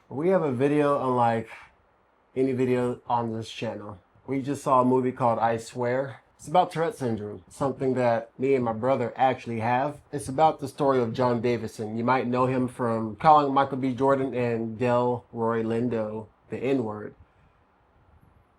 We have a video unlike any video on this channel. We just saw a movie called I Swear. It's about Tourette syndrome, something that me and my brother actually have. It's about the story of John Davidson. You might know him from calling Michael B. Jordan and Delroy Lindo the N-word.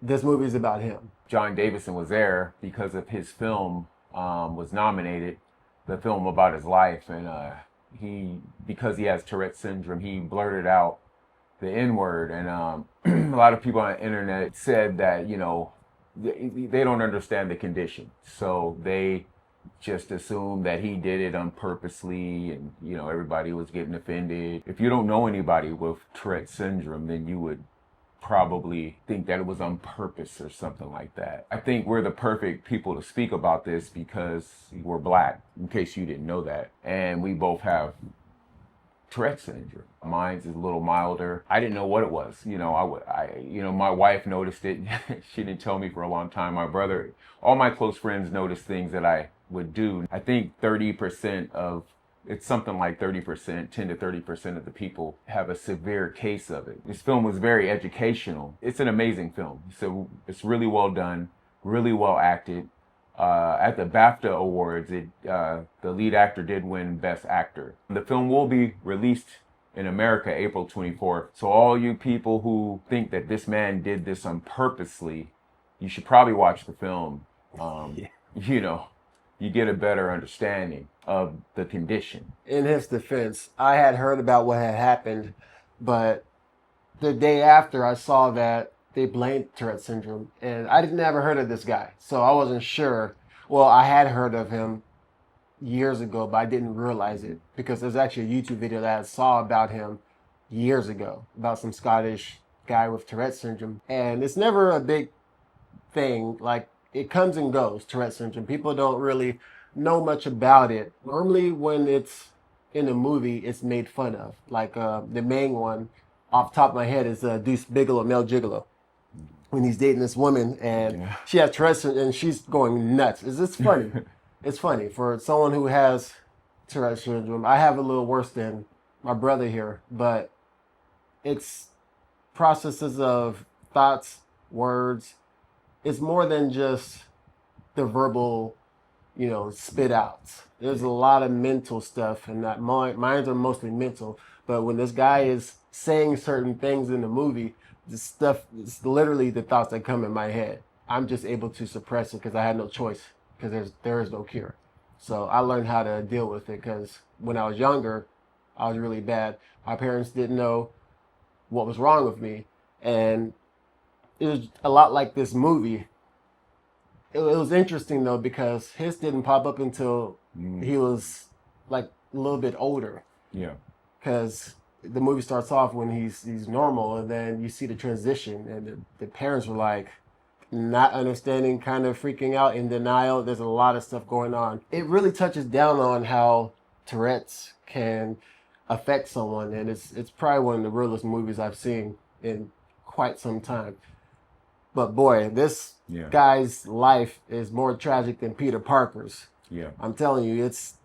This movie is about him. John Davidson was there because of his film was nominated, the film about his life, and because he has Tourette syndrome, he blurted out the N-word, and a lot of people on the internet said that, you know, they don't understand the condition, so they just assume that he did it unpurposely, and, you know, everybody was getting offended. If you don't know anybody with Tourette syndrome, then you would probably think that it was on purpose or something like that. I think we're the perfect people to speak about this because we're Black, in case you didn't know that, and we both have Tourette syndrome. Mine's is a little milder. I didn't know what it was. You know, you know, my wife noticed it. She didn't tell me for a long time. My brother, all my close friends noticed things that I would do. I think 30% of, it's something like 30%, 10 to 30% of the people have a severe case of it. This film was very educational. It's an amazing film. So it's really well done, really well acted. At the BAFTA Awards, the lead actor did win Best Actor. The film will be released in America April 24th. So all you people who think that this man did this on purposely, you should probably watch the film. You know, you get a better understanding of the condition. In his defense, I had heard about what had happened, but the day after I saw that they blamed Tourette syndrome, and I didn't ever heard of this guy, so I wasn't sure. Well, I had heard of him years ago, but I didn't realize it because there's actually a YouTube video that I saw about him years ago, about some Scottish guy with Tourette syndrome, and it's never a big thing. Like, it comes and goes, Tourette syndrome. People don't really know much about it. Normally when it's in a movie, it's made fun of. Like the main one off the top of my head is Deuce Bigelow, Mel Gigolo, when he's dating this woman and she has Tourette syndrome and she's going nuts. It's funny. It's funny for someone who has Tourette syndrome. I have a little worse than my brother here, but it's processes of thoughts, words. It's more than just the verbal, you know, spit outs. There's a lot of mental stuff, and that mine are mostly mental. But when this guy is saying certain things in the movie, this stuff is literally the thoughts that come in my head. I'm just able to suppress it because I had no choice, because there is no cure. So I learned how to deal with it, because when I was younger, I was really bad. My parents didn't know what was wrong with me, and it was a lot like this movie. It was interesting though, because his didn't pop up until he was like a little bit older. Yeah. Because the movie starts off when he's normal, and then you see the transition, and the parents were like not understanding, kind of freaking out, in denial. There's a lot of stuff going on. It really touches down on how Tourette's can affect someone, and it's probably one of the realest movies I've seen in quite some time. But boy, this guy's life is more tragic than Peter Parker's. Yeah. I'm telling you, it's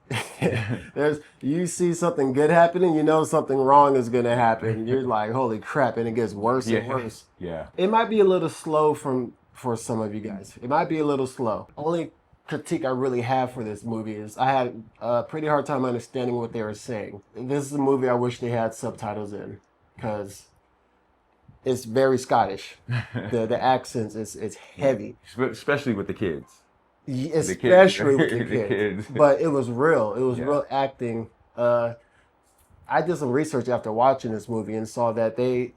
you see something good happening, you know something wrong is gonna happen. You're like, holy crap, and it gets worse and worse. Yeah. It might be a little slow for some of you guys. It might be a little slow. Only critique I really have for this movie is I had a pretty hard time understanding what they were saying. This is a movie I wish they had subtitles in, because it's very Scottish. The accents is heavy, Especially with the kids. Especially with the kids. But it was real. It was real acting. I did some research after watching this movie and saw that they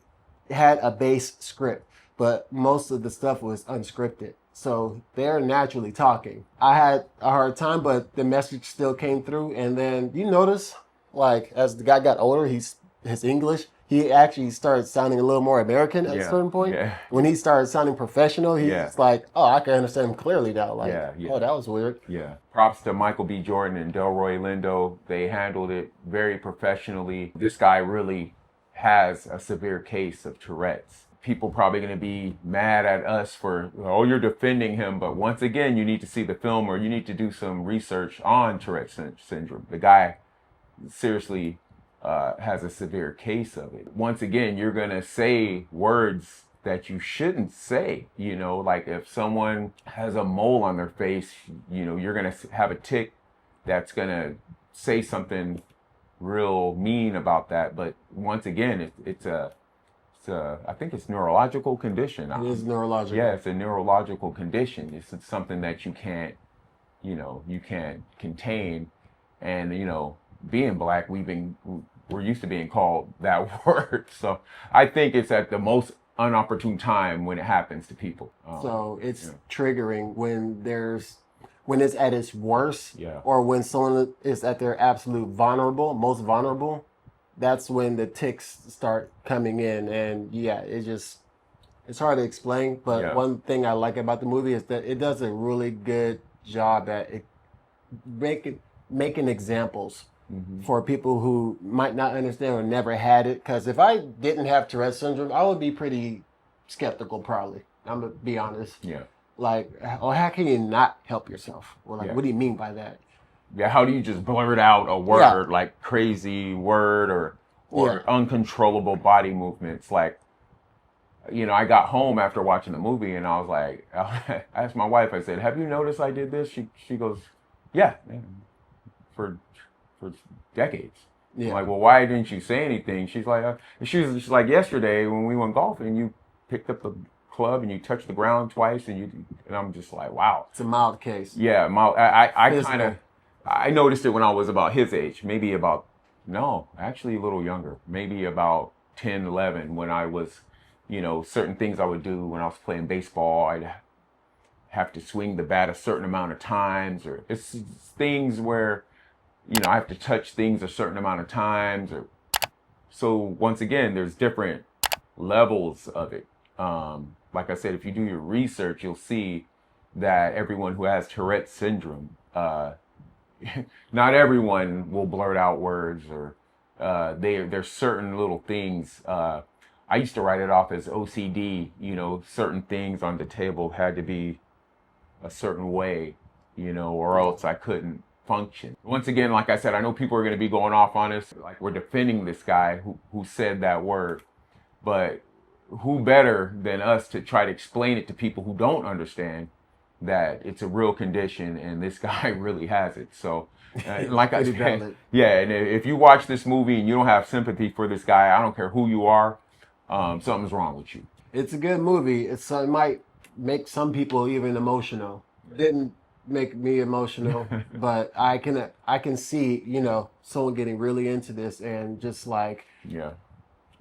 had a base script, but most of the stuff was unscripted. So they're naturally talking. I had a hard time, but the message still came through. And then you notice, like, as the guy got older, his English, he actually started sounding a little more American at a certain point. Yeah. When he started sounding professional, he's like, oh, I can understand him clearly now. Like, oh, that was weird. Yeah. Props to Michael B. Jordan and Delroy Lindo. They handled it very professionally. This guy really has a severe case of Tourette's. People probably going to be mad at us for, oh, you're defending him. But once again, you need to see the film, or you need to do some research on Tourette syndrome. The guy seriously has a severe case of it. Once again, you're gonna say words that you shouldn't say. You know, like if someone has a mole on their face, you know, you're gonna have a tick that's gonna say something real mean about that. But once again, it's I think it's neurological condition. It is neurological. Yeah, it's a neurological condition. It's something that you can't, you know, you can't contain. And, you know, being black, we're used to being called that word. So I think it's at the most unopportune time when it happens to people. So it's triggering when it's at its worst, Yeah. or when someone is at their absolute most vulnerable. That's when the tics start coming in, and it's hard to explain. But one thing I like about the movie is that it does a really good job at making examples for people who might not understand or never had it. Because if I didn't have Tourette syndrome, I would be pretty skeptical, probably. I'm gonna be honest. Yeah. Like, oh, how can you not help yourself? Or like, what do you mean by that? Yeah, how do you just blurt out a word, like crazy word or uncontrollable body movements? Like, you know, I got home after watching the movie and I was like, I asked my wife, I said, have you noticed I did this? She goes, yeah, man, for decades. Yeah. I'm like, well, why didn't you say anything? She's like, she's like, yesterday when we went golfing, you picked up the club and you touched the ground twice and I'm just like, wow. It's a mild case. Yeah, mild. I noticed it when I was about his age, actually a little younger, maybe about 10, 11, when I was, you know, certain things I would do when I was playing baseball. I'd have to swing the bat a certain amount of times, or it's things where, you know, I have to touch things a certain amount of times. So once again, there's different levels of it. Like I said, if you do your research, you'll see that everyone who has Tourette syndrome, not everyone will blurt out words, or there's certain little things. I used to write it off as OCD, you know, certain things on the table had to be a certain way, you know, or else I couldn't function. Once again, like I said, I know people are going to be going off on us, like we're defending this guy who said that word, but who better than us to try to explain it to people who don't understand that it's a real condition and this guy really has it. So like I said, yeah, and if you watch this movie and you don't have sympathy for this guy, I don't care who you are, something's wrong with you. It's a good movie. It might make some people even emotional. Didn't make me emotional, but I can see, you know, someone getting really into this and just like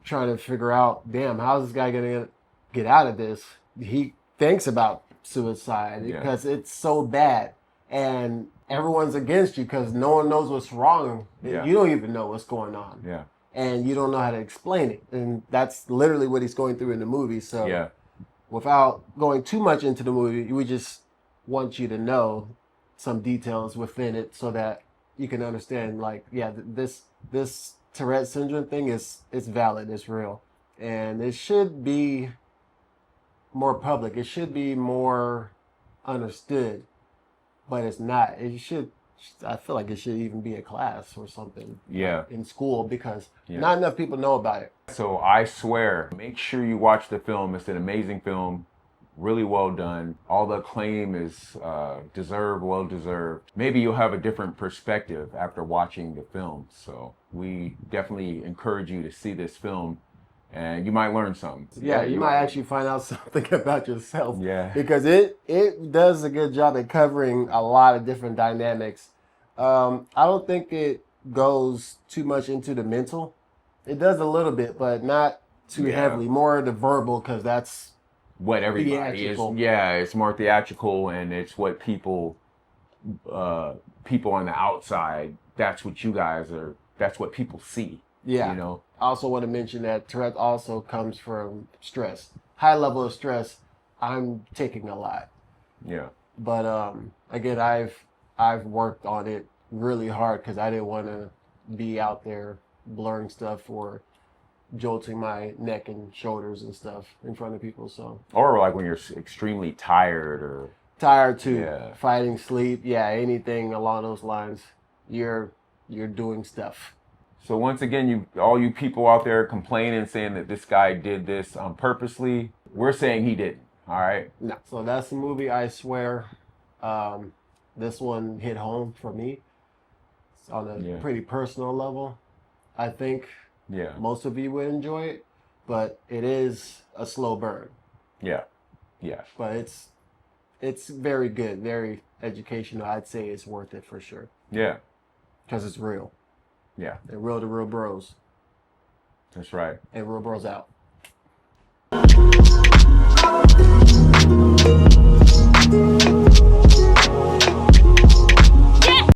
trying to figure out, damn, how's this guy gonna get out of this? He thinks about suicide because it's so bad, and everyone's against you because no one knows what's wrong. You don't even know what's going on. And you don't know how to explain it, and that's literally what he's going through in the movie. So without going too much into the movie, we just want you to know some details within it so that you can understand, like, this Tourette syndrome thing it's valid, it's real, and it should be more public. It should be more understood, but it's not. I feel like it should even be a class or something in school, because not enough people know about it. So I swear, make sure you watch the film. It's an amazing film. Really well done. All the acclaim is well deserved. Maybe you'll have a different perspective after watching the film. So we definitely encourage you to see this film, and you might learn something. Yeah, you might actually find out something about yourself. Yeah. Because it does a good job at covering a lot of different dynamics. I don't think it goes too much into the mental. It does a little bit, but not too heavily. More the verbal, because that's what everybody is. Yeah, it's more theatrical, and it's what people on the outside, that's what you guys are, that's what people see. Yeah. You know? I also want to mention that Tourette also comes from stress. High level of stress. I'm taking a lot. Yeah. But again, I've worked on it really hard because I didn't want to be out there blurring stuff or jolting my neck and shoulders and stuff in front of people. So, or like when you're extremely tired too, fighting sleep, anything along those lines. You're doing stuff. So once again, all you people out there complaining, saying that this guy did this purposely, we're saying he didn't. All right. No. So that's the movie. I swear, this one hit home for me. It's on a pretty personal level. I think most of you would enjoy it, but it is a slow burn. Yeah. Yeah. But it's very good, very educational. I'd say it's worth it for sure. Yeah. Because it's real. Yeah. And real to Reel Brozzz. That's right. And Reel Brozzz out.